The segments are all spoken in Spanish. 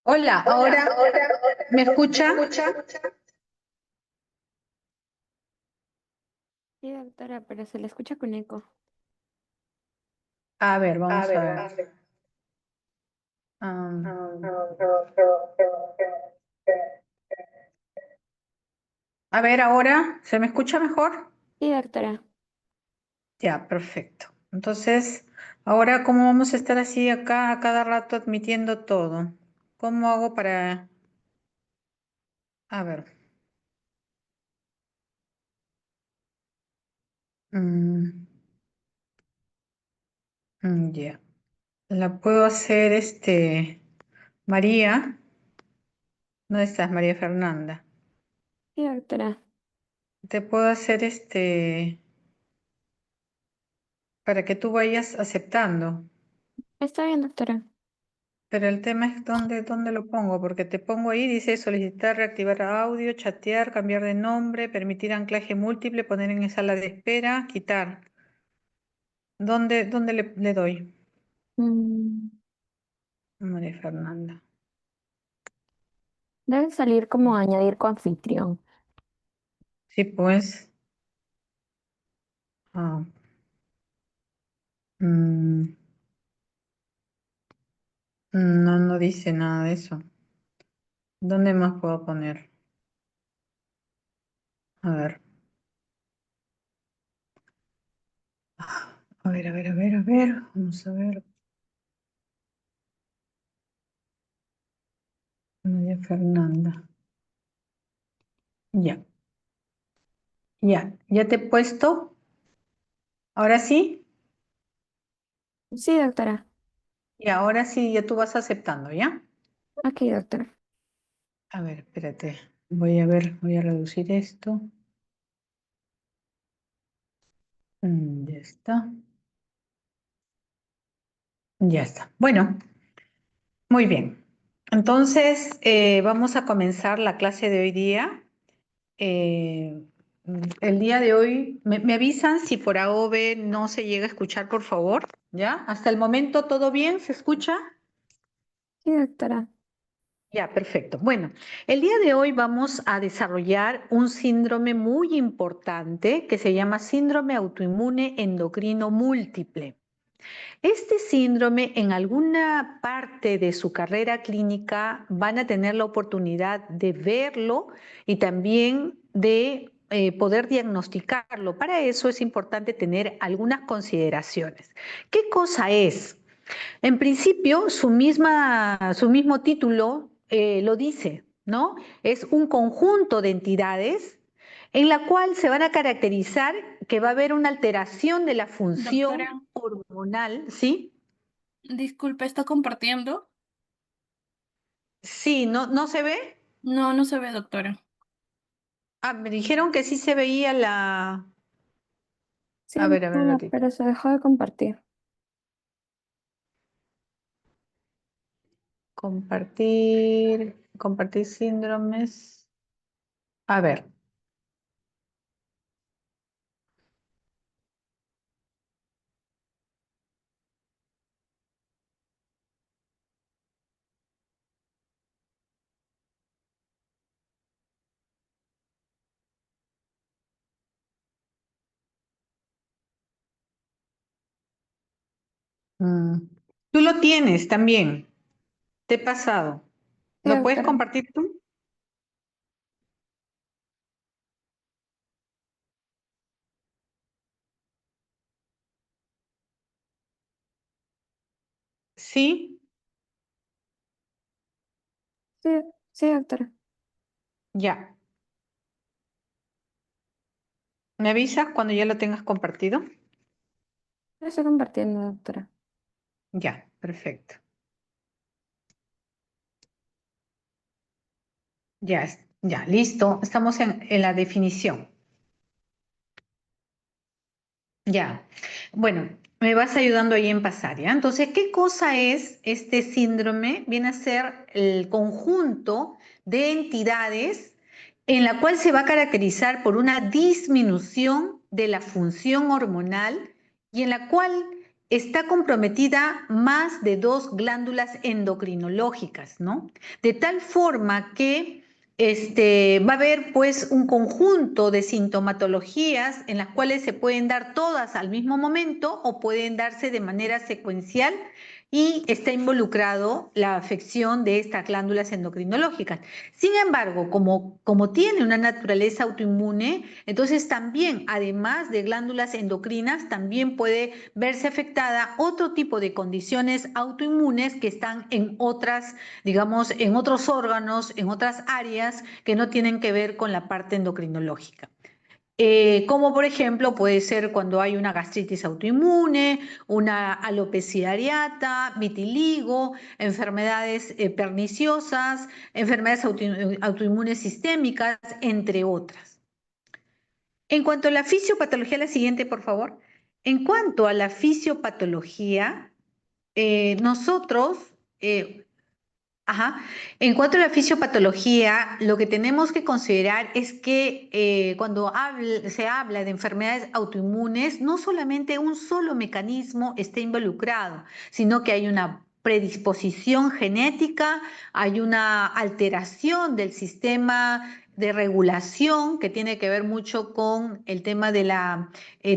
Hola, ahora ¿me escucha? Sí, doctora, pero se le escucha con eco. A ver, vamos a ver. Am, a ver, ahora, ¿se me escucha mejor? Sí, doctora. Ya, perfecto. Entonces, ahora, ¿cómo vamos a estar así acá a cada rato admitiendo todo? ¿Cómo hago para... A ver. mm, ya. La puedo hacer, María. ¿Dónde estás, María Fernanda? Sí, doctora. Te puedo hacer, para que tú vayas aceptando. Está bien, doctora. Pero el tema es dónde lo pongo, porque te pongo ahí, dice solicitar, reactivar audio, chatear, cambiar de nombre, permitir anclaje múltiple, poner en sala de espera, quitar. ¿Dónde le doy? Mm, María Fernanda. Debe salir como añadir coanfitrión. Sí, pues. Ah, mm, no dice nada de eso. ¿Dónde más puedo poner? A ver. A ver. Vamos a ver. María Fernanda. Ya, ya te he puesto. Ahora sí. Sí, doctora. Y ahora sí, ya tú vas aceptando, ¿ya? Aquí, doctora. A ver, espérate. Voy a ver, voy a reducir esto. Ya está. Ya está. Bueno, muy bien. Entonces, vamos a comenzar la clase de hoy día. El día de hoy, me avisan si por AOV no se llega a escuchar, por favor? ¿Ya? Hasta el momento, ¿todo bien? ¿Se escucha? Sí, doctora. Ya, perfecto. Bueno, el día de hoy vamos a desarrollar un síndrome muy importante que se llama síndrome autoinmune endocrino múltiple. Este síndrome en alguna parte de su carrera clínica van a tener la oportunidad de verlo y también de poder diagnosticarlo. Para eso es importante tener algunas consideraciones. ¿Qué cosa es? En principio, su mismo título lo dice, ¿no? Es un conjunto de entidades en la cual se van a caracterizar que va a haber una alteración de la Doctora, función hormonal, ¿sí? disculpe, ¿está compartiendo? Sí, ¿no se ve? No, no se ve, doctora. Ah, me dijeron que sí se veía la... Sí, A ver un doctora, ratito. pero se dejó de compartir. Compartir síndromes. A ver. mm, Tú lo tienes también. Te he pasado. Sí, ¿Lo puedes doctora. compartir tú? Sí. Sí, sí, doctora. Ya. ¿Me avisas cuando ya lo tengas compartido? Lo estoy compartiendo, doctora. Ya, perfecto. Ya, ya, listo. Estamos en la definición. Ya. Bueno, me vas ayudando ahí en pasar, ¿ya? Entonces, ¿qué cosa es este síndrome? Viene a ser el conjunto de entidades en la cual se va a caracterizar por una disminución de la función hormonal y en la cual está comprometida más de 2 glándulas endocrinológicas, ¿no? De tal forma que va a haber pues un conjunto de sintomatologías en las cuales se pueden dar todas al mismo momento o pueden darse de manera secuencial y está involucrado la afección de estas glándulas endocrinológicas. Sin embargo, como tiene una naturaleza autoinmune, entonces también, además de glándulas endocrinas, también puede verse afectada otro tipo de condiciones autoinmunes que están en otras, digamos, en otros órganos, en otras áreas que no tienen que ver con la parte endocrinológica. Como por ejemplo puede ser cuando hay una gastritis autoinmune, una alopecia areata, vitiligo, enfermedades perniciosas, enfermedades autoinmunes sistémicas, entre otras. En cuanto a la fisiopatología, la siguiente, por favor. En cuanto a la fisiopatología, nosotros, en cuanto a la fisiopatología, lo que tenemos que considerar es que cuando se habla de enfermedades autoinmunes, no solamente un solo mecanismo está involucrado, sino que hay una predisposición genética, hay una alteración del sistema de regulación que tiene que ver mucho con el tema de la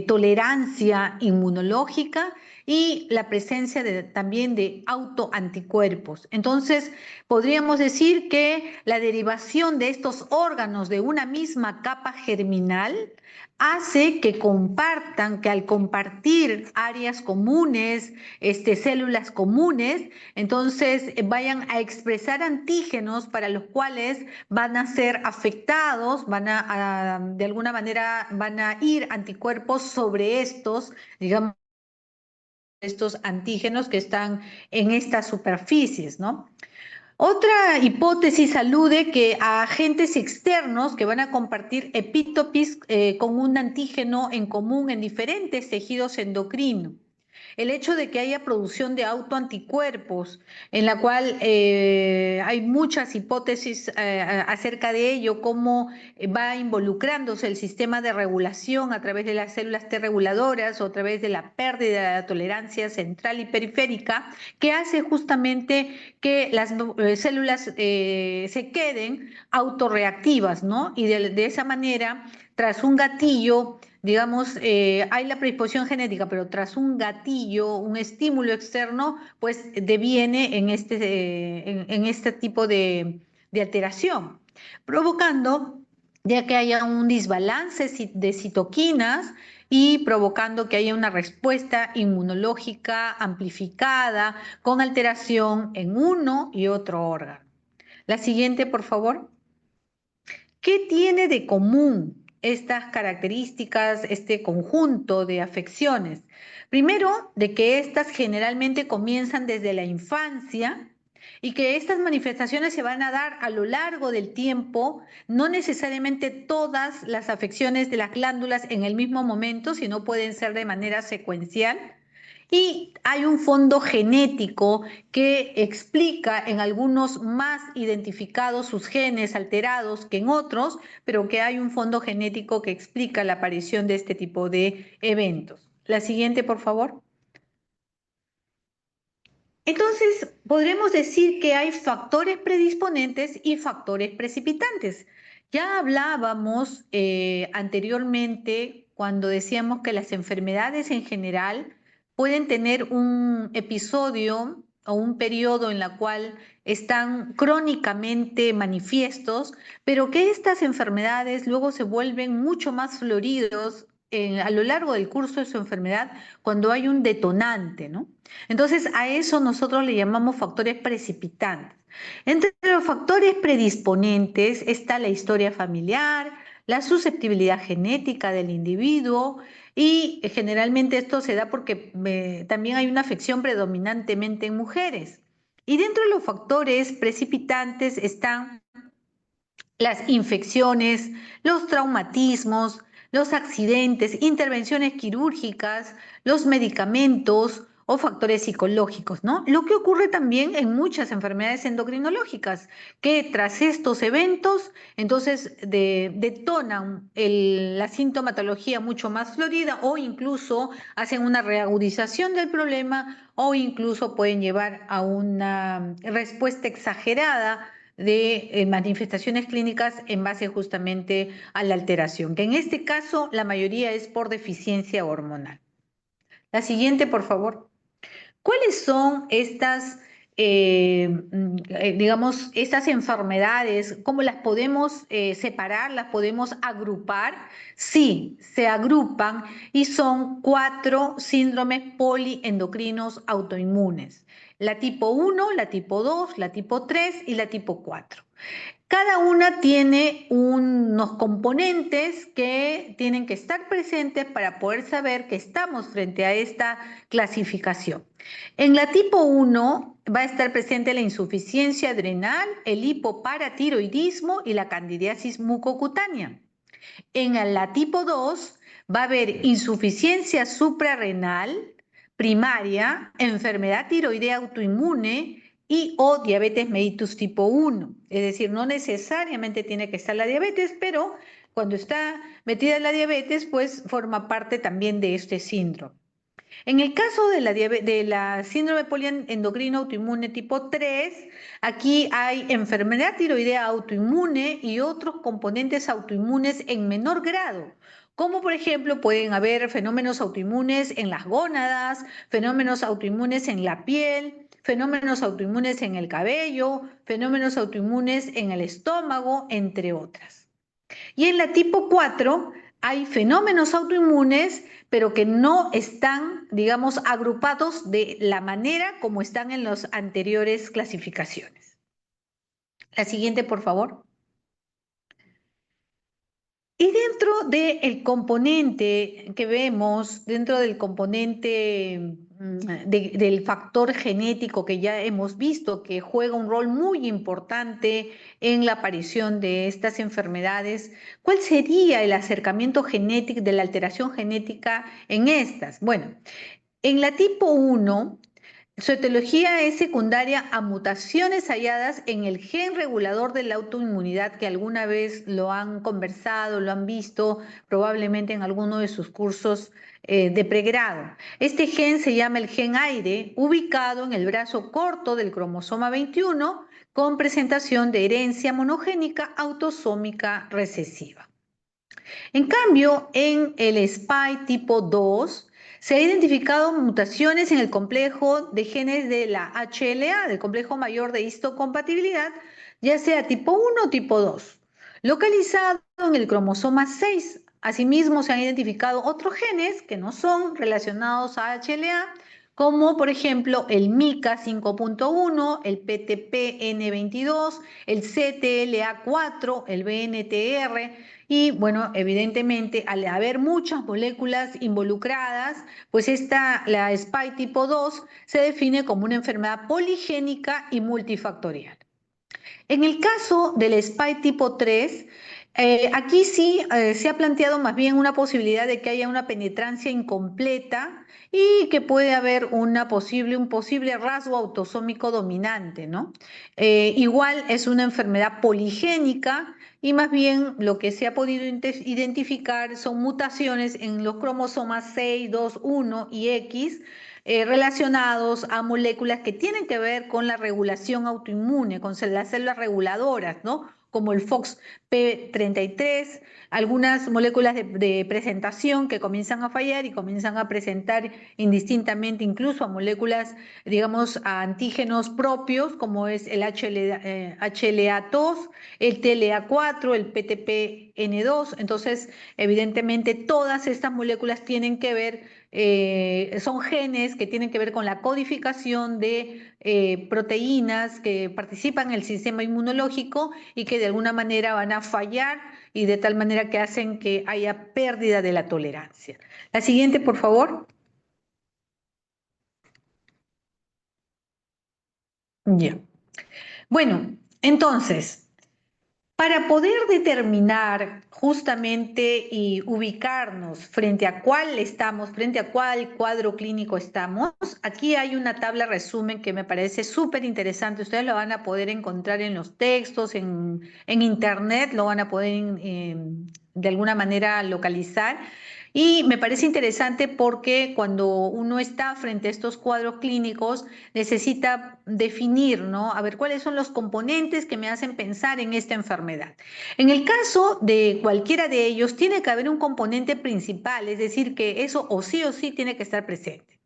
tolerancia inmunológica y la presencia también de autoanticuerpos. Entonces, podríamos decir que la derivación de estos órganos de una misma capa germinal hace que compartan, que al compartir áreas comunes, células comunes, entonces vayan a expresar antígenos para los cuales van a ser afectados, de alguna manera van a ir anticuerpos sobre estos, digamos, estos antígenos que están en estas superficies, ¿no? Otra hipótesis alude que a agentes externos que van a compartir epitopes con un antígeno en común en diferentes tejidos endocrinos. El hecho de que haya producción de autoanticuerpos, en la cual hay muchas hipótesis acerca de ello, cómo va involucrándose el sistema de regulación a través de las células T reguladoras o a través de la pérdida de la tolerancia central y periférica, que hace justamente que las células se queden autorreactivas, ¿no? Y de esa manera, tras un gatillo, digamos, hay la predisposición genética, pero tras un gatillo, un estímulo externo, pues deviene en este tipo de alteración, provocando ya que haya un desbalance de citoquinas y provocando que haya una respuesta inmunológica amplificada con alteración en uno y otro órgano. La siguiente, por favor. ¿Qué tiene de común estas características, este conjunto de afecciones? Primero, de que estas generalmente comienzan desde la infancia y que estas manifestaciones se van a dar a lo largo del tiempo, no necesariamente todas las afecciones de las glándulas en el mismo momento, sino pueden ser de manera secuencial. Y hay un fondo genético que explica en algunos más identificados sus genes alterados que en otros, pero que hay un fondo genético que explica la aparición de este tipo de eventos. La siguiente, por favor. Entonces, podremos decir que hay factores predisponentes y factores precipitantes. Ya hablábamos anteriormente cuando decíamos que las enfermedades en general pueden tener un episodio o un periodo en la cual están crónicamente manifiestos, pero que estas enfermedades luego se vuelven mucho más floridos a lo largo del curso de su enfermedad cuando hay un detonante, ¿no? Entonces, a eso nosotros le llamamos factores precipitantes. Entre los factores predisponentes está la historia familiar, la susceptibilidad genética del individuo y generalmente esto se da porque también hay una afección predominantemente en mujeres. Y dentro de los factores precipitantes están las infecciones, los traumatismos, los accidentes, intervenciones quirúrgicas, los medicamentos o factores psicológicos, ¿no? Lo que ocurre también en muchas enfermedades endocrinológicas, que tras estos eventos, entonces detonan la sintomatología mucho más florida o incluso hacen una reagudización del problema o incluso pueden llevar a una respuesta exagerada de manifestaciones clínicas en base justamente a la alteración, que en este caso la mayoría es por deficiencia hormonal. La siguiente, por favor. ¿Cuáles son estas, digamos, estas enfermedades? ¿Cómo las podemos separar? ¿Las podemos agrupar? Sí, se agrupan y son 4 síndromes poliendocrinos autoinmunes. La tipo 1, la tipo 2, la tipo 3 y la tipo 4. Cada una tiene unos componentes que tienen que estar presentes para poder saber que estamos frente a esta clasificación. En la tipo 1 va a estar presente la insuficiencia adrenal, el hipoparatiroidismo y la candidiasis mucocutánea. En la tipo 2 va a haber insuficiencia suprarrenal primaria, enfermedad tiroidea autoinmune y o diabetes mellitus tipo 1. Es decir, no necesariamente tiene que estar la diabetes, pero cuando está metida la diabetes, pues forma parte también de este síndrome. En el caso de la síndrome poliendocrino autoinmune tipo 3, aquí hay enfermedad tiroidea autoinmune y otros componentes autoinmunes en menor grado, como por ejemplo pueden haber fenómenos autoinmunes en las gónadas, fenómenos autoinmunes en la piel, fenómenos autoinmunes en el cabello, fenómenos autoinmunes en el estómago, entre otras. Y en la tipo 4 hay fenómenos autoinmunes, pero que no están, digamos, agrupados de la manera como están en las anteriores clasificaciones. La siguiente, por favor. Y dentro del componente que vemos, dentro del componente del factor genético que ya hemos visto que juega un rol muy importante en la aparición de estas enfermedades, ¿cuál sería el acercamiento genético de la alteración genética en estas? Bueno, en la tipo 1, su etiología es secundaria a mutaciones halladas en el gen regulador de la autoinmunidad, que alguna vez lo han conversado, lo han visto probablemente en alguno de sus cursos de pregrado. Este gen se llama el gen aire, ubicado en el brazo corto del cromosoma 21, con presentación de herencia monogénica autosómica recesiva. En cambio, en el SPY tipo 2 se han identificado mutaciones en el complejo de genes de la HLA, del complejo mayor de histocompatibilidad, ya sea tipo 1 o tipo 2, localizado en el cromosoma 6. Asimismo, se han identificado otros genes que no son relacionados a HLA, como por ejemplo el MICA 5.1, el PTPN22, el CTLA4, el BNTR, y bueno, evidentemente, al haber muchas moléculas involucradas, pues la SPY tipo 2 se define como una enfermedad poligénica y multifactorial. En el caso del SPY tipo 3, aquí sí se ha planteado más bien una posibilidad de que haya una penetrancia incompleta y que puede haber un posible rasgo autosómico dominante, ¿no? Igual es una enfermedad poligénica y más bien lo que se ha podido identificar son mutaciones en los cromosomas 6, 2, 1 y X, relacionados a moléculas que tienen que ver con la regulación autoinmune, con las células reguladoras, ¿no? Como el FOXP33, algunas moléculas de presentación que comienzan a fallar y comienzan a presentar indistintamente incluso a moléculas, digamos, a antígenos propios, como es el HLA2, el TLA4, el PTPN2. Entonces, evidentemente, todas estas moléculas tienen que ver son genes que tienen que ver con la codificación de proteínas que participan en el sistema inmunológico y que de alguna manera van a fallar y de tal manera que hacen que haya pérdida de la tolerancia. La siguiente, por favor. Ya. Bueno, entonces, Para poder determinar justamente y ubicarnos frente a cuál estamos, frente a cuál cuadro clínico estamos, aquí hay una tabla resumen que me parece súper interesante. Ustedes lo van a poder encontrar en los textos, en internet, lo van a poder de alguna manera localizar. Y me parece interesante porque cuando uno está frente a estos cuadros clínicos, necesita definir, ¿no? A ver, ¿cuáles son los componentes que me hacen pensar en esta enfermedad? En el caso de cualquiera de ellos, tiene que haber un componente principal, es decir, que eso o sí tiene que estar presente.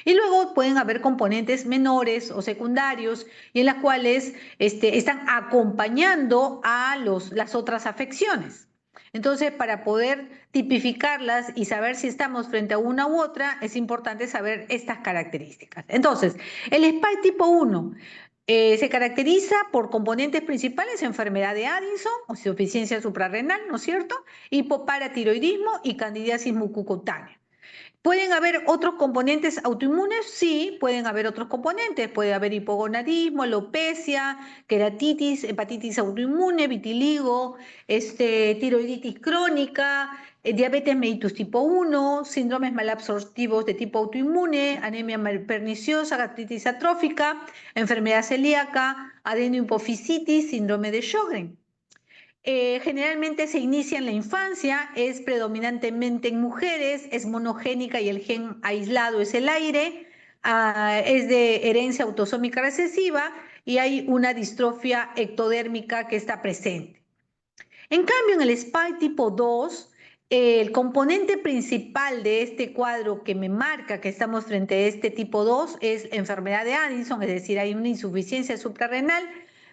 Y luego pueden haber componentes menores o secundarios y en las cuales están acompañando a las otras afecciones. Entonces, para poder tipificarlas y saber si estamos frente a una u otra, es importante saber estas características. Entonces, el SPY tipo 1 se caracteriza por componentes principales, enfermedad de Addison o insuficiencia suprarrenal, ¿no es cierto? Hipoparatiroidismo y candidiasis mucocutánea. ¿Pueden haber otros componentes autoinmunes? Sí, pueden haber otros componentes. Puede haber hipogonadismo, alopecia, queratitis, hepatitis autoinmune, vitiligo, tiroiditis crónica, diabetes mellitus tipo 1, síndromes malabsortivos de tipo autoinmune, anemia perniciosa, gastritis atrófica, enfermedad celíaca, adenohipofisitis, síndrome de Sjögren. Generalmente se inicia en la infancia, es predominantemente en mujeres, es monogénica y el gen aislado es el aire, es de herencia autosómica recesiva y hay una distrofia ectodérmica que está presente. En cambio, en el SPY tipo 2, el componente principal de este cuadro que me marca que estamos frente a este tipo 2 es enfermedad de Addison, es decir, hay una insuficiencia suprarrenal,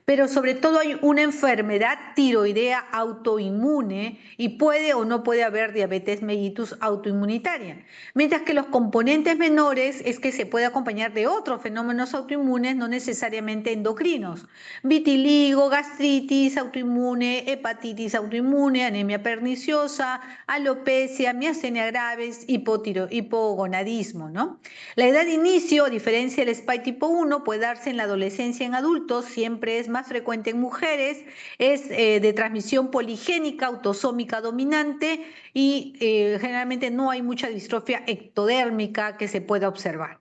pero sobre todo hay una enfermedad tiroidea autoinmune y puede o no puede haber diabetes mellitus autoinmunitaria. Mientras que los componentes menores es que se puede acompañar de otros fenómenos autoinmunes, no necesariamente endocrinos. Vitiligo, gastritis autoinmune, hepatitis autoinmune, anemia perniciosa, alopecia, miastenia graves, hipogonadismo, ¿no? La edad de inicio, a diferencia del SPY tipo 1, puede darse en la adolescencia en adultos, siempre es más frecuente en mujeres, es de transmisión poligénica, autosómica dominante y generalmente no hay mucha distrofia ectodérmica que se pueda observar.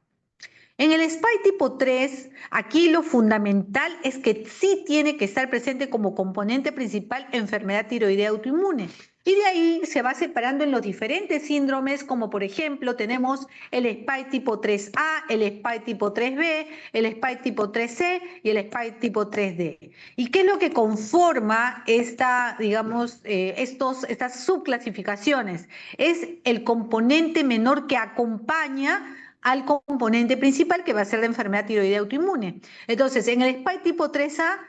En el SPY tipo 3, aquí lo fundamental es que sí tiene que estar presente como componente principal enfermedad tiroidea autoinmune. Y de ahí se va separando en los diferentes síndromes, como por ejemplo tenemos el SPY tipo 3A, el SPY tipo 3B, el SPY tipo 3C y el SPY tipo 3D. ¿Y qué es lo que conforma estas subclasificaciones? Es el componente menor que acompaña al componente principal que va a ser la enfermedad tiroidea autoinmune. Entonces, en el SPY tipo 3A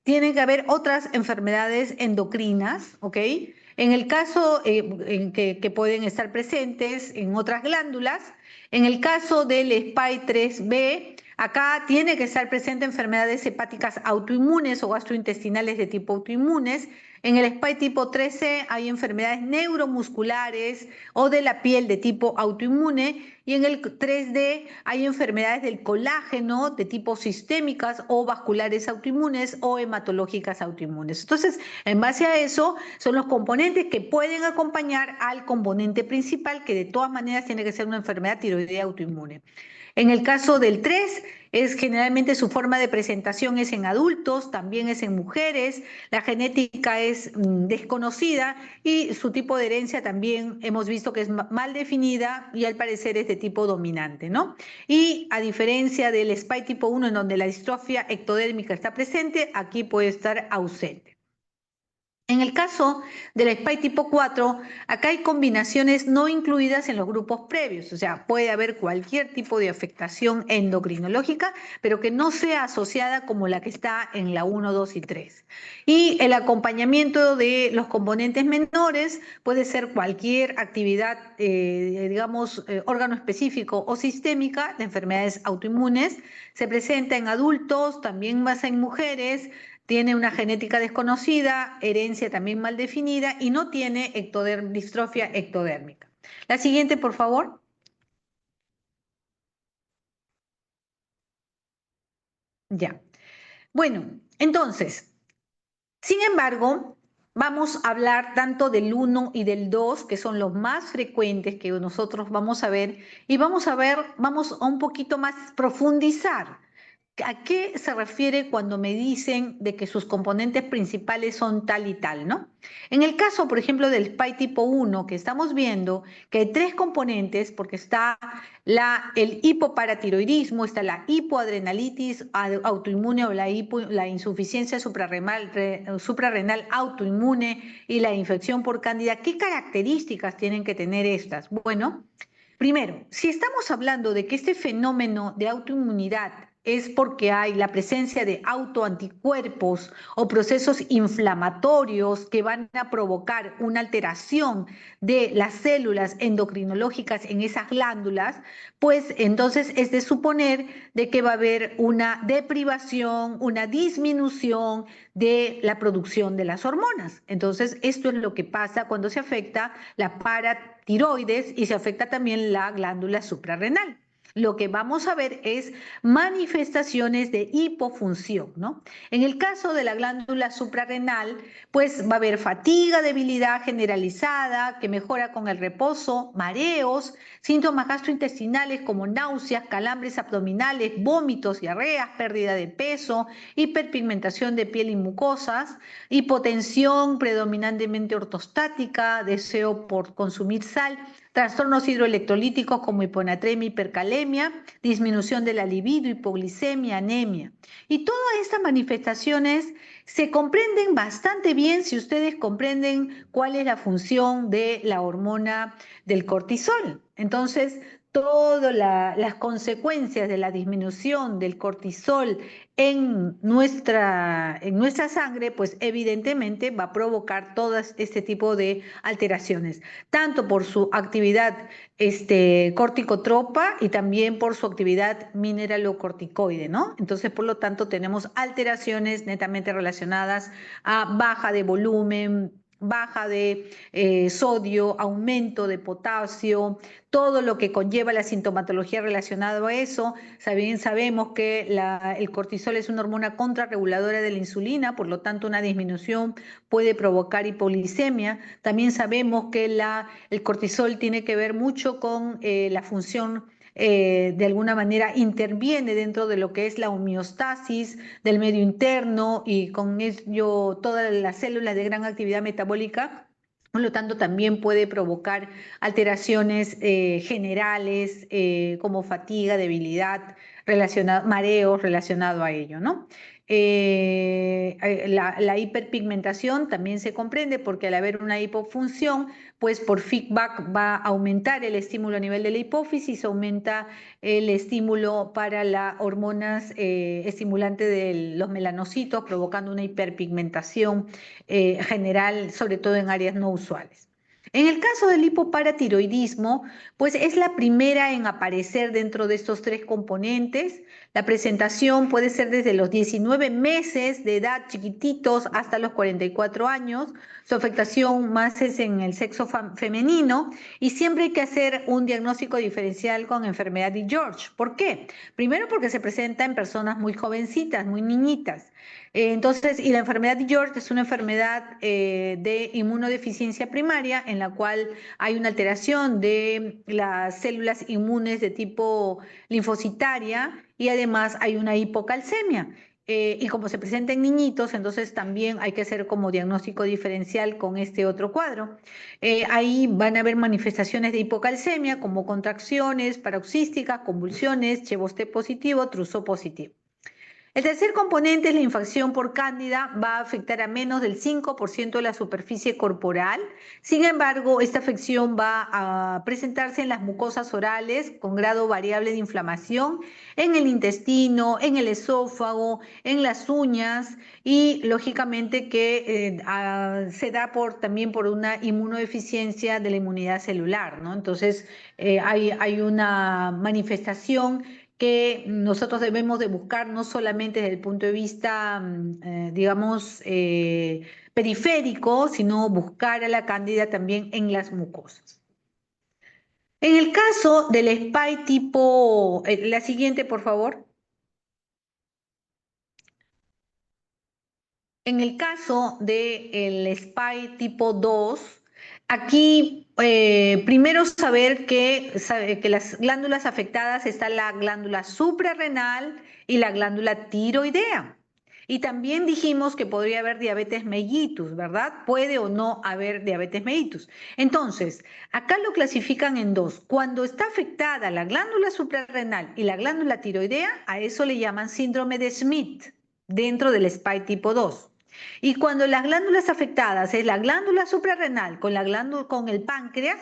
tienen que haber otras enfermedades endocrinas, ¿ok? En el caso en que pueden estar presentes en otras glándulas, en el caso del SPY 3B, acá tiene que estar presente enfermedades hepáticas autoinmunes o gastrointestinales de tipo autoinmunes. En el SPY tipo 13 hay enfermedades neuromusculares o de la piel de tipo autoinmune y en el 3D hay enfermedades del colágeno de tipo sistémicas o vasculares autoinmunes o hematológicas autoinmunes. Entonces, en base a eso, son los componentes que pueden acompañar al componente principal que de todas maneras tiene que ser una enfermedad tiroidea autoinmune. En el caso del 3, generalmente su forma de presentación es en adultos, también es en mujeres, la genética es desconocida y su tipo de herencia también hemos visto que es mal definida y al parecer es de tipo dominante, ¿no? Y a diferencia del SPY tipo 1 en donde la distrofia ectodérmica está presente, aquí puede estar ausente. En el caso del SPY tipo 4, acá hay combinaciones no incluidas en los grupos previos, o sea, puede haber cualquier tipo de afectación endocrinológica, pero que no sea asociada como la que está en la 1, 2 y 3. Y el acompañamiento de los componentes menores puede ser cualquier actividad, órgano específico o sistémica de enfermedades autoinmunes. Se presenta en adultos, también más en mujeres, tiene una genética desconocida, herencia también mal definida y no tiene distrofia ectodérmica. La siguiente, por favor. Ya. Bueno, entonces, sin embargo, vamos a hablar tanto del 1 y del 2, que son los más frecuentes que nosotros vamos a ver, y vamos a un poquito más profundizar. ¿A qué se refiere cuando me dicen de que sus componentes principales son tal y tal, ¿no? En el caso, por ejemplo, del SPY tipo 1, que estamos viendo que hay tres componentes, porque está el hipoparatiroidismo, está la hipoadrenalitis autoinmune o la insuficiencia suprarrenal autoinmune y la infección por cándida. ¿Qué características tienen que tener estas? Bueno, primero, si estamos hablando de que este fenómeno de autoinmunidad es porque hay la presencia de autoanticuerpos o procesos inflamatorios que van a provocar una alteración de las células endocrinológicas en esas glándulas, pues entonces es de suponer de que va a haber una deprivación, una disminución de la producción de las hormonas. Entonces, esto es lo que pasa cuando se afecta la paratiroides y se afecta también la glándula suprarrenal. Lo que vamos a ver es manifestaciones de hipofunción, ¿no? En el caso de la glándula suprarrenal, pues va a haber fatiga, debilidad generalizada que mejora con el reposo, mareos, síntomas gastrointestinales como náuseas, calambres abdominales, vómitos, diarreas, pérdida de peso, hiperpigmentación de piel y mucosas, hipotensión predominantemente ortostática, deseo por consumir sal, trastornos hidroelectrolíticos como hiponatremia, hipercalemia, disminución de la libido, hipoglicemia, anemia. Y todas estas manifestaciones se comprenden bastante bien si ustedes comprenden cuál es la función de la hormona del cortisol. Entonces, todas las consecuencias de la disminución del cortisol en nuestra sangre, pues evidentemente va a provocar todo este tipo de alteraciones, tanto por su actividad corticotropa y también por su actividad mineralocorticoide, ¿no? Entonces, por lo tanto, tenemos alteraciones netamente relacionadas a baja de volumen, baja de sodio, aumento de potasio, todo lo que conlleva la sintomatología relacionada a eso. Sabemos que el cortisol es una hormona contrarreguladora de la insulina, por lo tanto una disminución puede provocar hipoglicemia. También sabemos que el cortisol tiene que ver mucho con la función, de alguna manera interviene dentro de lo que es la homeostasis del medio interno y con ello todas las células de gran actividad metabólica. Por lo tanto, también puede provocar alteraciones generales como fatiga, debilidad, mareos relacionado a ello, ¿no? La hiperpigmentación también se comprende porque al haber una hipofunción, pues por feedback va a aumentar el estímulo a nivel de la hipófisis, aumenta el estímulo para las hormonas estimulantes de los melanocitos, provocando una hiperpigmentación general, sobre todo en áreas no usuales. En el caso del hipoparatiroidismo, pues es la primera en aparecer dentro de estos tres componentes. La presentación puede ser desde los 19 meses de edad, chiquititos, hasta los 44 años. Su afectación más es en el sexo femenino y siempre hay que hacer un diagnóstico diferencial con enfermedad de George. ¿Por qué? Primero porque se presenta en personas muy jovencitas, muy niñitas. Entonces, y la enfermedad de George es una enfermedad de inmunodeficiencia primaria en la cual hay una alteración de las células inmunes de tipo linfocitaria y además hay una hipocalcemia. Y como se presenta en niñitos, entonces también hay que hacer como diagnóstico diferencial con este otro cuadro. Ahí van a haber manifestaciones de hipocalcemia como contracciones paroxísticas, convulsiones, Chebosté positivo, Trousseau positivo. El tercer componente es la infección por cándida, va a afectar a menos del 5% de la superficie corporal. Sin embargo, esta afección va a presentarse en las mucosas orales con grado variable de inflamación, en el intestino, en el esófago, en las uñas y lógicamente que se da también por una inmunodeficiencia de la inmunidad celular, ¿no? Entonces, hay una manifestación que nosotros debemos de buscar no solamente desde el punto de vista, digamos, periférico, sino buscar a la cándida también en las mucosas. En el caso del SPY tipo, la siguiente, por favor. En el caso del SPY tipo 2, aquí primero saber que las glándulas afectadas está la glándula suprarrenal y la glándula tiroidea. Y también dijimos que podría haber diabetes mellitus, ¿verdad? Puede o no haber diabetes mellitus. Entonces, acá lo clasifican en dos. Cuando está afectada la glándula suprarrenal y la glándula tiroidea, a eso le llaman síndrome de Smith dentro del SPY tipo 2. Y cuando las glándulas afectadas es la glándula suprarrenal con con el páncreas,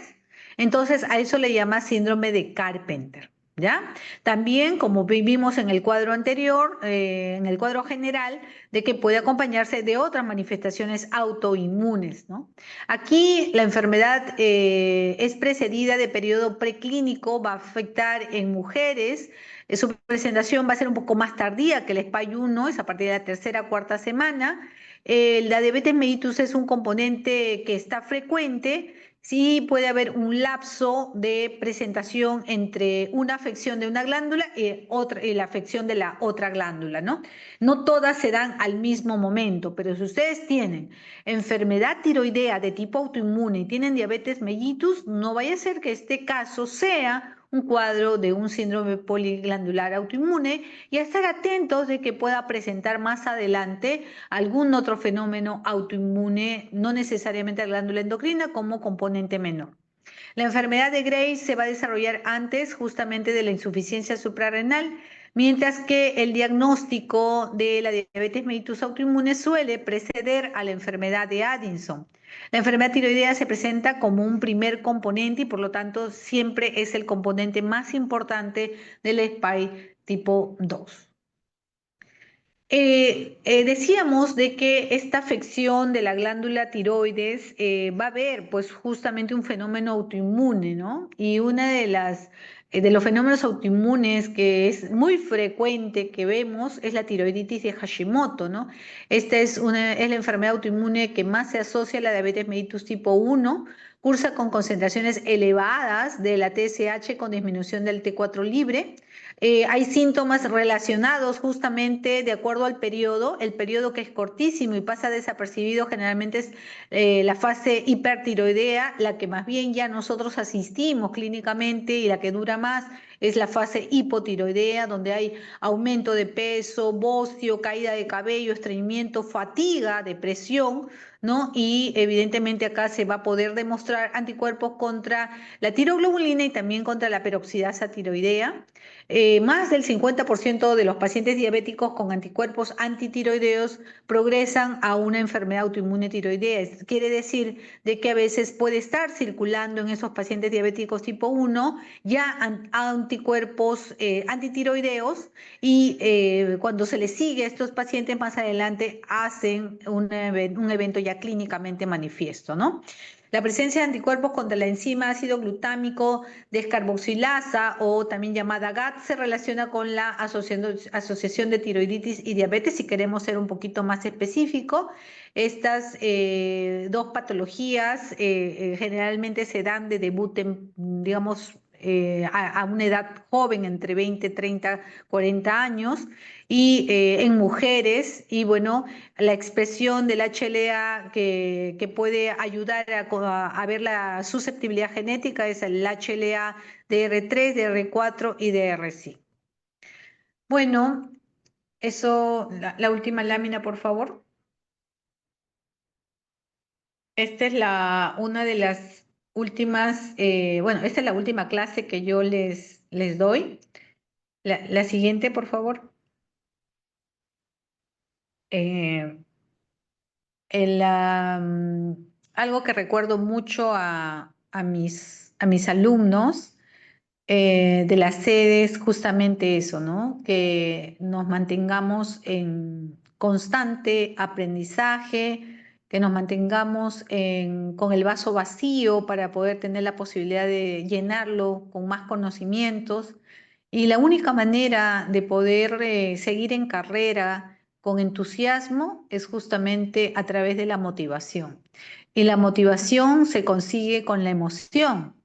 entonces a eso le llama síndrome de Carpenter. ¿Ya? También, como vimos en el cuadro anterior, en el cuadro general, de que puede acompañarse de otras manifestaciones autoinmunes, ¿no? Aquí la enfermedad es precedida de periodo preclínico, va a afectar en mujeres, su presentación va a ser un poco más tardía que el SPY 1, es a partir de la tercera o cuarta semana. La diabetes mellitus es un componente que está frecuente. Sí puede haber un lapso de presentación entre una afección de una glándula y la afección de la otra glándula, ¿no? No todas se dan al mismo momento, pero si ustedes tienen enfermedad tiroidea de tipo autoinmune y tienen diabetes mellitus, no vaya a ser que este caso sea un cuadro de un síndrome poliglandular autoinmune y a estar atentos de que pueda presentar más adelante algún otro fenómeno autoinmune, no necesariamente la glándula endocrina, como componente menor. La enfermedad de Graves se va a desarrollar antes justamente de la insuficiencia suprarrenal, mientras que el diagnóstico de la diabetes mellitus autoinmune suele preceder a la enfermedad de Addison. La enfermedad tiroidea se presenta como un primer componente y por lo tanto siempre es el componente más importante del SPY tipo 2. Decíamos de que esta afección de la glándula tiroides va a haber pues justamente un fenómeno autoinmune, ¿no? Y una de los fenómenos autoinmunes que es muy frecuente que vemos es la tiroiditis de Hashimoto, ¿no? Esta es la enfermedad autoinmune que más se asocia a la diabetes mellitus tipo 1, cursa con concentraciones elevadas de la TSH con disminución del T4 libre. Hay síntomas relacionados justamente de acuerdo al periodo. El periodo que es cortísimo y pasa desapercibido generalmente es la fase hipertiroidea, la que más bien ya nosotros asistimos clínicamente y la que dura más es la fase hipotiroidea, donde hay aumento de peso, bocio, caída de cabello, estreñimiento, fatiga, depresión, ¿no? Y evidentemente acá se va a poder demostrar anticuerpos contra la tiroglobulina y también contra la peroxidasa tiroidea. Más del 50% de los pacientes diabéticos con anticuerpos antitiroideos progresan a una enfermedad autoinmune tiroidea. Quiere decir de que a veces puede estar circulando en esos pacientes diabéticos tipo 1 ya anticuerpos antitiroideos y cuando se les sigue a estos pacientes más adelante hacen un evento ya clínicamente manifiesto, ¿no? La presencia de anticuerpos contra la enzima ácido glutámico descarboxilasa o también llamada GAT se relaciona con la asociación de tiroiditis y diabetes. Si queremos ser un poquito más específico, estas dos patologías generalmente se dan de debut, digamos, a una edad joven, entre 20, 30, 40 años, y en mujeres, y bueno, la expresión del HLA que puede ayudar a ver la susceptibilidad genética es el HLA DR3, DR4 y DR5. Bueno, eso, la última lámina, por favor. Esta es una de las últimas, bueno, esta es la última clase que yo les doy. La siguiente, por favor. Eh, algo que recuerdo mucho a mis alumnos de las sedes, justamente eso, ¿no? Que nos mantengamos en constante aprendizaje, que nos mantengamos con el vaso vacío para poder tener la posibilidad de llenarlo con más conocimientos. Y la única manera de poder seguir en carrera con entusiasmo es justamente a través de la motivación. Y la motivación se consigue con la emoción.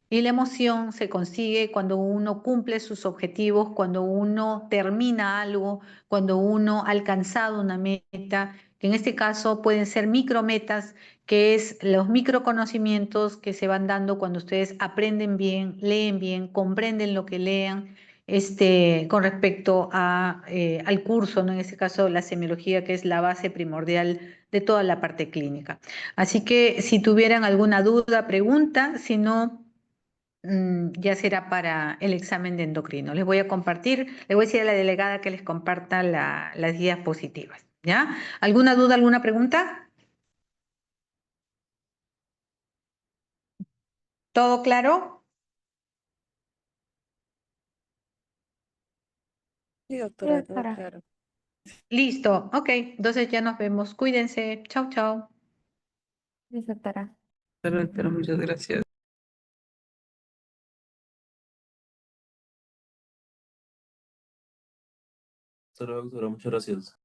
Y la emoción se consigue cuando uno cumple sus objetivos, cuando uno termina algo, cuando uno ha alcanzado una meta que en este caso pueden ser micrometas, que es los microconocimientos que se van dando cuando ustedes aprenden bien, leen bien, comprenden lo que lean, con respecto al curso, ¿no? En este caso la semiología, que es la base primordial de toda la parte clínica. Así que si tuvieran alguna duda, pregunta, si no, ya será para el examen de endocrino. Les voy a compartir, le voy a decir a la delegada que les comparta las diapositivas, ¿ya? ¿Alguna duda, alguna pregunta? ¿Todo claro? Sí, Sí, doctora, todo doctora. claro. Listo, ok, entonces ya nos vemos. Cuídense, chau, chau. Sí, doctora. Doctora, muchas gracias. Hasta luego, doctora. Muchas gracias.